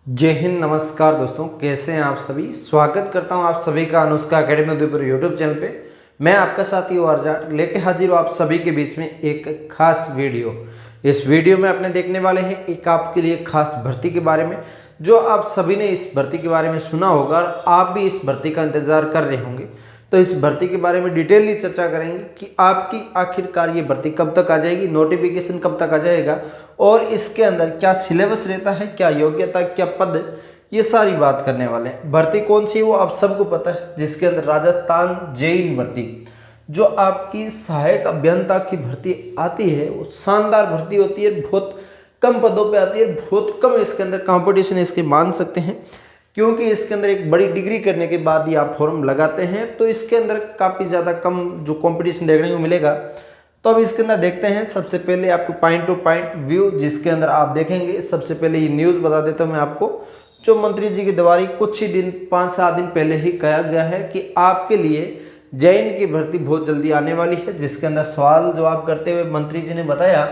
जय हिंद। नमस्कार दोस्तों, कैसे हैं आप सभी। स्वागत करता हूं आप सभी का Anushka academy Udaipur YouTube channel पे। मैं आपका साथी आर्जाट लेके हाजिर हूं आप सभी के बीच में एक खास वीडियो। इस वीडियो में अपने देखने वाले हैं एक आपके लिए खास भर्ती के बारे में, जो आप सभी ने इस भर्ती के बारे में सुना होगा और आप भी इस भर्ती का इंतजार कर रहे होंगे। तो इस भर्ती के बारे में डिटेलली चर्चा करेंगे कि आपकी आखिरकार ये भर्ती कब तक आ जाएगी, नोटिफिकेशन कब तक आ जाएगा और इसके अंदर क्या सिलेबस रहता है, क्या योग्यता, क्या पद, ये सारी बात करने वाले हैं। भर्ती कौन सी है वो आप सबको पता है, जिसके अंदर राजस्थान जेईई भर्ती जो आपकी सहायक अभियंता की भर्ती आती है वो शानदार भर्ती होती है। बहुत कम पदों पे आती है, बहुत कम इसके अंदर कंपटीशन इसके मान सकते हैं, क्योंकि इसके अंदर एक बड़ी डिग्री करने के बाद ही आप फॉर्म लगाते हैं, तो इसके अंदर काफ़ी ज़्यादा कम जो कंपटीशन देखने को मिलेगा। तो अब इसके अंदर देखते हैं। सबसे पहले आपको पॉइंट टू पॉइंट व्यू, जिसके अंदर आप देखेंगे। सबसे पहले ये न्यूज़ बता देता हूँ मैं आपको, जो मंत्री जी के द्वारा कुछ ही दिन 5-7 दिन पहले ही कहा गया है कि आपके लिए जेईई की भर्ती बहुत जल्दी आने वाली है। जिसके अंदर सवाल जवाब करते हुए मंत्री जी ने बताया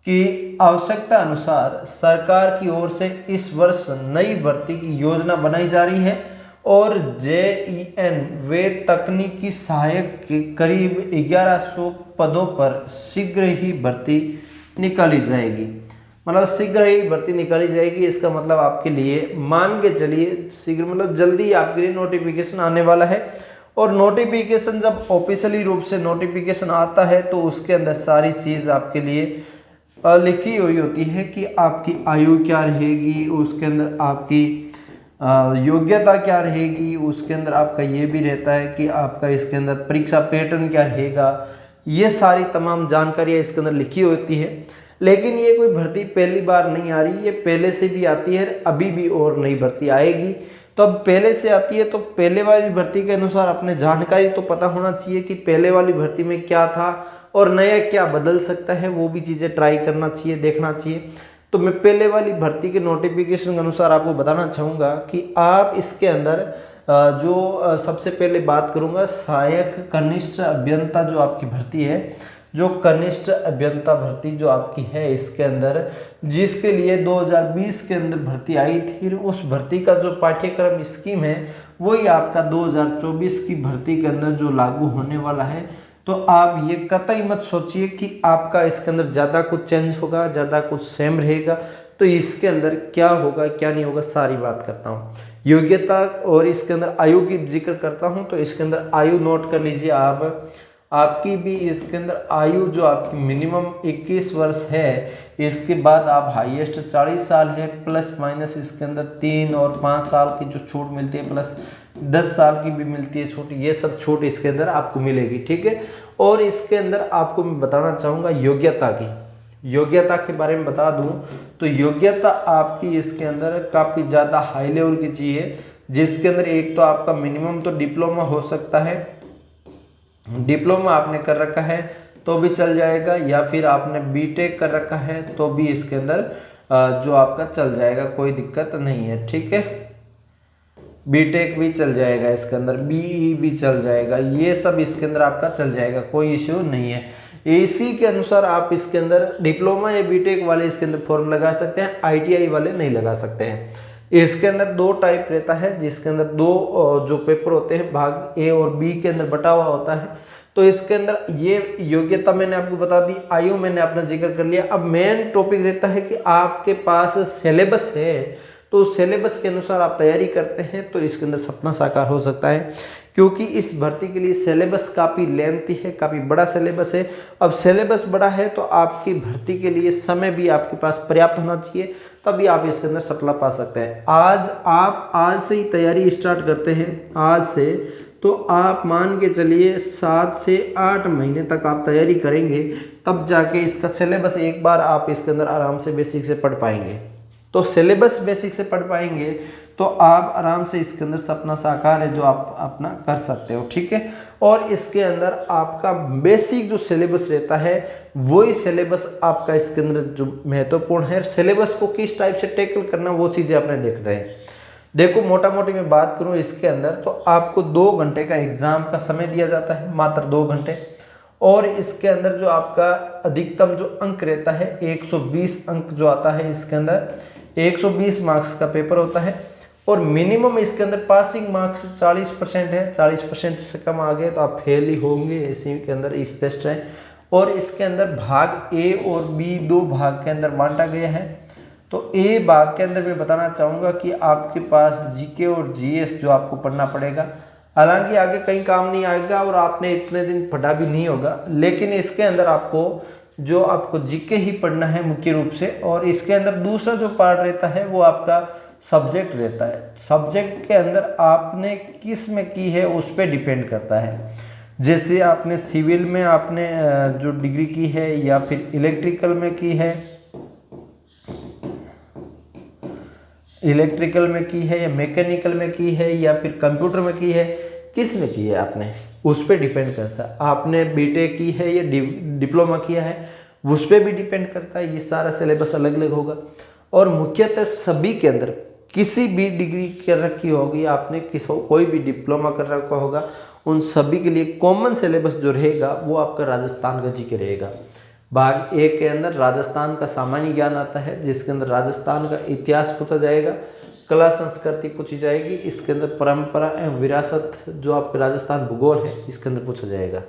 कि आवश्यकता अनुसार सरकार की ओर से इस वर्ष नई भर्ती की योजना बनाई जा रही है और जेईएन वे तकनीकी सहायक के करीब 1100 पदों पर शीघ्र ही भर्ती निकाली जाएगी। मतलब शीघ्र ही भर्ती निकाली जाएगी, इसका मतलब आपके लिए मान के चलिए शीघ्र मतलब जल्दी आपके लिए नोटिफिकेशन आने वाला है। और नोटिफिकेशन जब ऑफिशियली रूप से नोटिफिकेशन आता है तो उसके अंदर सारी चीज़ आपके लिए लिखी हुई होती है कि आपकी आयु क्या रहेगी, उसके अंदर आपकी योग्यता क्या रहेगी, उसके अंदर आपका ये भी रहता है कि आपका इसके अंदर परीक्षा पैटर्न क्या रहेगा। ये सारी तमाम जानकारियाँ इसके अंदर लिखी होती है। लेकिन ये कोई भर्ती पहली बार नहीं आ रही, ये पहले से भी आती है, अभी भी और नई भर्ती आएगी। तो अब पहले से आती है तो पहले वाली भर्ती के अनुसार अपने जानकारी तो पता होना चाहिए कि पहले वाली भर्ती में क्या था और नया क्या बदल सकता है, वो भी चीज़ें ट्राई करना चाहिए, देखना चाहिए। तो मैं पहले वाली भर्ती के नोटिफिकेशन के अनुसार आपको बताना चाहूँगा कि आप इसके अंदर जो सबसे पहले बात करूँगा सहायक कनिष्ठ अभियंता जो आपकी भर्ती है, जो कनिष्ठ अभियंता भर्ती जो आपकी है इसके अंदर, जिसके लिए 2020 के अंदर भर्ती आई थी, उस भर्ती का जो पाठ्यक्रम स्कीम है वही आपका 2024 की भर्ती के अंदर जो लागू होने वाला है। तो आप ये कतई मत सोचिए कि आपका इसके अंदर ज़्यादा कुछ चेंज होगा, ज़्यादा कुछ सेम रहेगा। तो इसके अंदर क्या होगा क्या नहीं होगा सारी बात करता हूँ। योग्यता और इसके अंदर आयु की जिक्र करता हूँ, तो इसके अंदर आयु नोट कर लीजिए आप। आपकी भी इसके अंदर आयु जो आपकी मिनिमम 21 वर्ष है, इसके बाद आप हाईएस्ट 40 साल है, प्लस माइनस इसके अंदर 3 और 5 साल की जो छूट मिलती है, प्लस 10 साल की भी मिलती है छूट। ये सब छूट इसके अंदर आपको मिलेगी, ठीक है। और इसके अंदर आपको मैं बताना चाहूँगा योग्यता के बारे में बता दूं तो योग्यता आपकी इसके अंदर काफ़ी ज़्यादा हाई लेवल की चाहिए, जिसके अंदर एक तो आपका मिनिमम तो डिप्लोमा हो सकता है, डिप्लोमा आपने कर रखा है तो भी चल जाएगा, या फिर आपने बीटेक कर रखा है तो भी इसके अंदर जो आपका चल जाएगा, कोई दिक्कत नहीं है, ठीक है। बीटेक भी चल जाएगा, इसके अंदर बीई भी चल जाएगा, ये सब इसके अंदर आपका चल जाएगा, कोई इश्यू नहीं है। इसी के अनुसार आप इसके अंदर डिप्लोमा या बीटेक वाले इसके अंदर फॉर्म लगा सकते हैं, आईटीआई वाले नहीं लगा सकते हैं। इसके अंदर 2 टाइप रहता है, जिसके अंदर 2 जो पेपर होते हैं भाग ए और बी के अंदर बटा हुआ होता है। तो इसके अंदर ये योग्यता मैंने आपको बता दी, आयु मैंने अपना जिक्र कर लिया। अब मेन टॉपिक रहता है कि आपके पास सिलेबस है, तो सिलेबस के अनुसार आप तैयारी करते हैं तो इसके अंदर सपना साकार हो सकता है, क्योंकि इस भर्ती के लिए सिलेबस काफ़ी लेंथी है, काफ़ी बड़ा सिलेबस है। अब सिलेबस बड़ा है तो आपकी भर्ती के लिए समय भी आपके पास पर्याप्त होना चाहिए, तभी आप इसके अंदर सफलता पा सकते हैं। आज से ही तैयारी स्टार्ट करते हैं, आज से, तो आप मान के चलिए 7 से 8 महीने तक आप तैयारी करेंगे, तब जाके इसका सिलेबस एक बार आप इसके अंदर आराम से बेसिक से पढ़ पाएंगे। तो सिलेबस बेसिक से पढ़ पाएंगे तो आप आराम से इसके अंदर सपना साकार है जो आप अपना कर सकते हो, ठीक है। और इसके अंदर आपका बेसिक जो सिलेबस रहता है वही सिलेबस आपका इसके अंदर जो महत्वपूर्ण है। सिलेबस को किस टाइप से टैकल करना वो चीज़ें अपने देख रहे हैं। देखो मोटा मोटी मैं बात करूं इसके अंदर, तो आपको 2 घंटे का एग्जाम का समय दिया जाता है, मात्र 2 घंटे। और इसके अंदर जो आपका अधिकतम जो अंक रहता है 120 अंक जो आता है इसके अंदर, 120 मार्क्स का पेपर होता है और मिनिमम इसके अंदर पासिंग मार्क्स 40% है। 40% से कम आ गए तो आप फेल ही होंगे, इसी के अंदर इस बेस्ट है। और इसके अंदर भाग ए और बी, दो भाग के अंदर बांटा गया है। तो ए भाग के अंदर मैं बताना चाहूँगा कि आपके पास जीके और जीएस जो आपको पढ़ना पड़ेगा, हालांकि आगे कहीं काम नहीं आएगा और आपने इतने दिन पढ़ा भी नहीं होगा, लेकिन इसके अंदर आपको जीके ही पढ़ना है मुख्य रूप से। और इसके अंदर दूसरा जो पार्ट रहता है वो आपका सब्जेक्ट रहता है। सब्जेक्ट के अंदर आपने किस में की है उस पर डिपेंड करता है। जैसे आपने सिविल में आपने जो डिग्री की है या फिर इलेक्ट्रिकल में की है, या मैकेनिकल में की है या फिर कंप्यूटर में की है, किस में की है आपने, उस पर डिपेंड करता है। आपने बीटेक की है या डिप्लोमा किया है, उस पर भी डिपेंड करता है। ये सारा सिलेबस अलग अलग होगा। और मुख्यतः सभी के अंदर किसी भी डिग्री कर रखी होगी आपने, कोई भी डिप्लोमा कर रखा होगा, उन सभी के लिए कॉमन सिलेबस जो रहेगा वो आपका राजस्थान का जीके रहेगा। भाग ए के अंदर राजस्थान का सामान्य ज्ञान आता है, जिसके अंदर राजस्थान का इतिहास पूछा जाएगा, कला संस्कृति पूछी जाएगी, इसके अंदर परंपरा एवं विरासत जो आपके राजस्थान भूगोल है इसके अंदर पूछा जाएगा।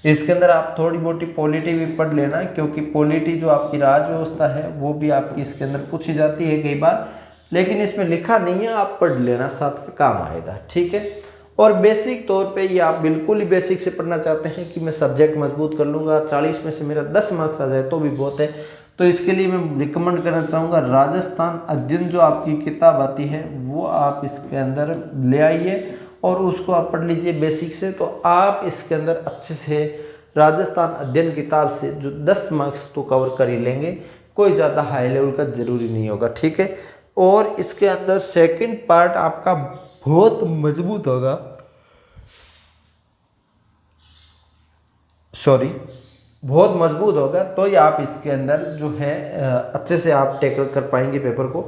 इसके अंदर आप थोड़ी मोटी पॉलिटी भी पढ़ लेना, क्योंकि पॉलिटी जो आपकी राज व्यवस्था है वो भी आपकी इसके अंदर पूछी जाती है कई बार, लेकिन इसमें लिखा नहीं है, आप पढ़ लेना, साथ में काम आएगा, ठीक है। और बेसिक तौर पे ये आप बिल्कुल ही बेसिक से पढ़ना चाहते हैं कि मैं सब्जेक्ट मजबूत कर लूँगा, 40 में से मेरा 10 मार्क्स आ जाए तो भी बहुत है, तो इसके लिए मैं रिकमेंड करना चाहूँगा राजस्थान अध्ययन जो आपकी किताब आती है वो आप इसके अंदर ले आइए और उसको आप पढ़ लीजिए बेसिक से। तो आप इसके अंदर अच्छे से राजस्थान अध्ययन किताब से जो 10 मार्क्स तो कवर कर ही लेंगे, कोई ज़्यादा हाई लेवल का ज़रूरी नहीं होगा, ठीक है। और इसके अंदर सेकंड पार्ट आपका बहुत मजबूत होगा, बहुत मजबूत होगा, तो ये आप इसके अंदर जो है अच्छे से आप टैकल कर पाएंगे पेपर को।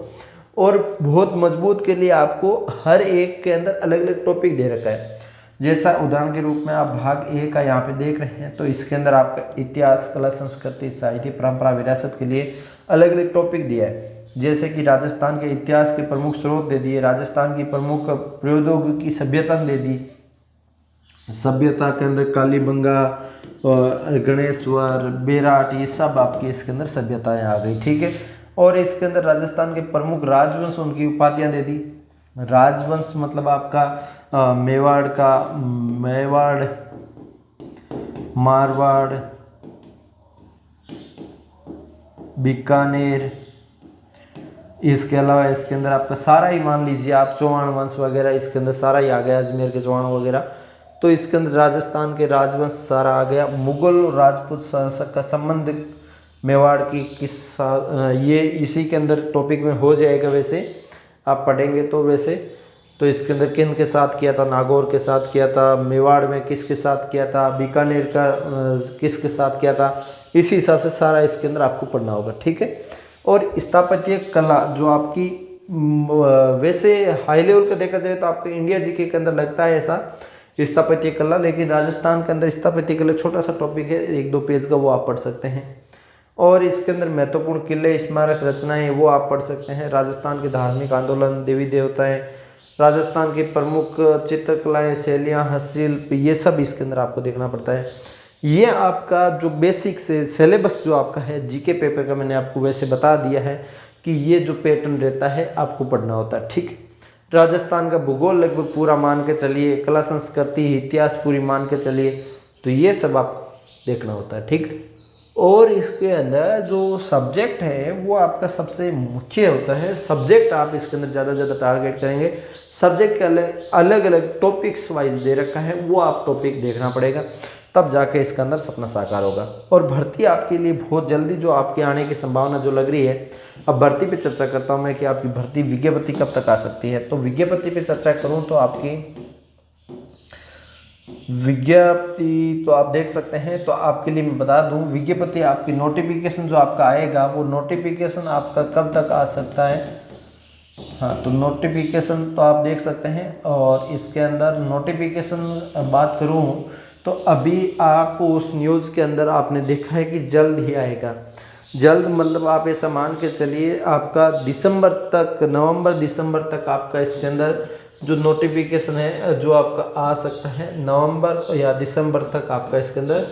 और बहुत मजबूत के लिए आपको हर एक के अंदर अलग अलग टॉपिक दे रखा है। जैसा उदाहरण के रूप में आप भाग ए का यहाँ पे देख रहे हैं, तो इसके अंदर आपका इतिहास, कला संस्कृति, साहित्य, परंपरा, विरासत के लिए अलग अलग टॉपिक दिया है। जैसे कि राजस्थान के इतिहास के प्रमुख स्रोत दे दिए, राजस्थान की प्रमुख प्रौद्योगिकी सभ्यता दे दी, सभ्यता के अंदर कालीबंगा, गणेश्वर, बेराट, ये सब आपकी इसके अंदर सभ्यताएं आ गई, ठीक है। और इसके अंदर राजस्थान के प्रमुख राजवंश, उनकी उपाधियां दे दी। राजवंश मतलब आपका मेवाड़, मारवाड़, बीकानेर, इसके अलावा इसके अंदर आपका सारा ही मान लीजिए आप चौहान वंश वगैरह, इसके अंदर सारा ही आ गया, अजमेर के चौहान वगैरह, तो इसके अंदर राजस्थान के राजवंश सारा आ गया। मुगल और राजपूत का संबंध मेवाड़ की ये इसी के अंदर टॉपिक में हो जाएगा, वैसे आप पढ़ेंगे तो। वैसे तो इसके अंदर किन के साथ किया था, नागौर के साथ किया था, मेवाड़ में किसके साथ किया था, बीकानेर का किसके साथ किया था, इसी हिसाब से सारा इसके अंदर आपको पढ़ना होगा, ठीक है। और स्थापत्य कला जो आपकी वैसे हाई लेवल का देखा जाए तो आपके इंडिया जीके के अंदर लगता है ऐसा स्थापत्य कला, लेकिन राजस्थान के अंदर स्थापत्य कला छोटा सा टॉपिक है, 1-2 पेज का, वो आप पढ़ सकते हैं। और इसके अंदर महत्वपूर्ण किले, स्मारक, रचनाएं, वो आप पढ़ सकते हैं। राजस्थान के धार्मिक आंदोलन, देवी देवताएं, राजस्थान की प्रमुख चित्रकलाएं, शैलियाँ, हस्तशिल्प, ये सब इसके अंदर आपको देखना पड़ता है। ये आपका जो बेसिक से सिलेबस जो आपका है जीके पेपर का, मैंने आपको वैसे बता दिया है कि ये जो पैटर्न रहता है आपको पढ़ना होता है, ठीक है। राजस्थान का भूगोल लगभग पूरा मान के चलिए, कला संस्कृति, इतिहास पूरी मान के चलिए, तो ये सब आप देखना होता है, ठीक। और इसके अंदर जो सब्जेक्ट है वो आपका सबसे मुख्य होता है। सब्जेक्ट आप इसके अंदर ज़्यादा से ज़्यादा टारगेट करेंगे। सब्जेक्ट के अलग अलग टॉपिक्स वाइज दे रखा है, वो आप टॉपिक देखना पड़ेगा, तब जाके इसके अंदर सपना साकार होगा। और भर्ती आपके लिए बहुत जल्दी जो आपके आने की संभावना जो लग रही है, अब भर्ती पे चर्चा करता हूँ मैं कि आपकी भर्ती विज्ञप्ति कब तक आ सकती है। तो विज्ञप्ति पे चर्चा करूँ तो आपकी विज्ञप्ति तो आप देख सकते हैं, तो आपके लिए मैं बता दूं विज्ञप्ति आपकी नोटिफिकेशन जो आपका आएगा वो नोटिफिकेशन आपका कब तक आ सकता है। हाँ, तो नोटिफिकेशन तो आप देख सकते हैं। और इसके अंदर नोटिफिकेशन बात करूं तो अभी आप उस न्यूज़ के अंदर आपने देखा है कि जल्द ही आएगा। जल्द, मतलब आप ऐसा मान के चलिए आपका दिसंबर तक, नवंबर दिसंबर तक आपका इसके अंदर जो नोटिफिकेशन है जो आपका आ सकता है। नवंबर या दिसंबर तक आपका इसके अंदर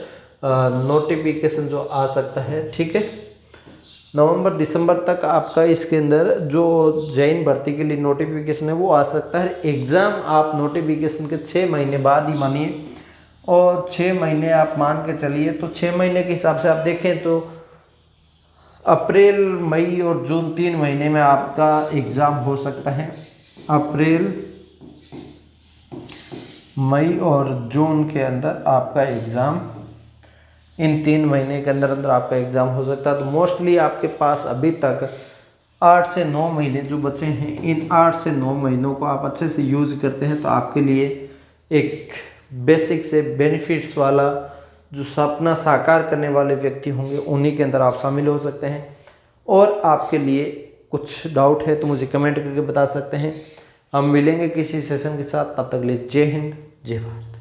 नोटिफिकेशन जो आ सकता है, ठीक है। नवंबर दिसंबर तक आपका इसके अंदर जो जैन भर्ती के लिए नोटिफिकेशन है वो आ सकता है। एग्ज़ाम आप नोटिफिकेशन के 6 महीने बाद ही मानिए, और 6 महीने आप मान के चलिए, तो 6 महीने के हिसाब से आप देखें तो अप्रैल, मई और जून 3 महीने में आपका एग्ज़ाम हो सकता है। अप्रैल, मई और जून के अंदर आपका एग्ज़ाम, इन 3 महीने के अंदर अंदर आपका एग्ज़ाम हो सकता है। तो मोस्टली आपके पास अभी तक 8 से 9 महीने जो बचे हैं, इन 8 से 9 महीनों को आप अच्छे से यूज़ करते हैं तो आपके लिए एक बेसिक से बेनिफिट्स वाला जो सपना साकार करने वाले व्यक्ति होंगे उन्हीं के अंदर आप शामिल हो सकते हैं। और आपके लिए कुछ डाउट है तो मुझे कमेंट करके बता सकते हैं। हम मिलेंगे किसी सेशन के साथ, तब तक के लिए जय हिंद, जय भारत।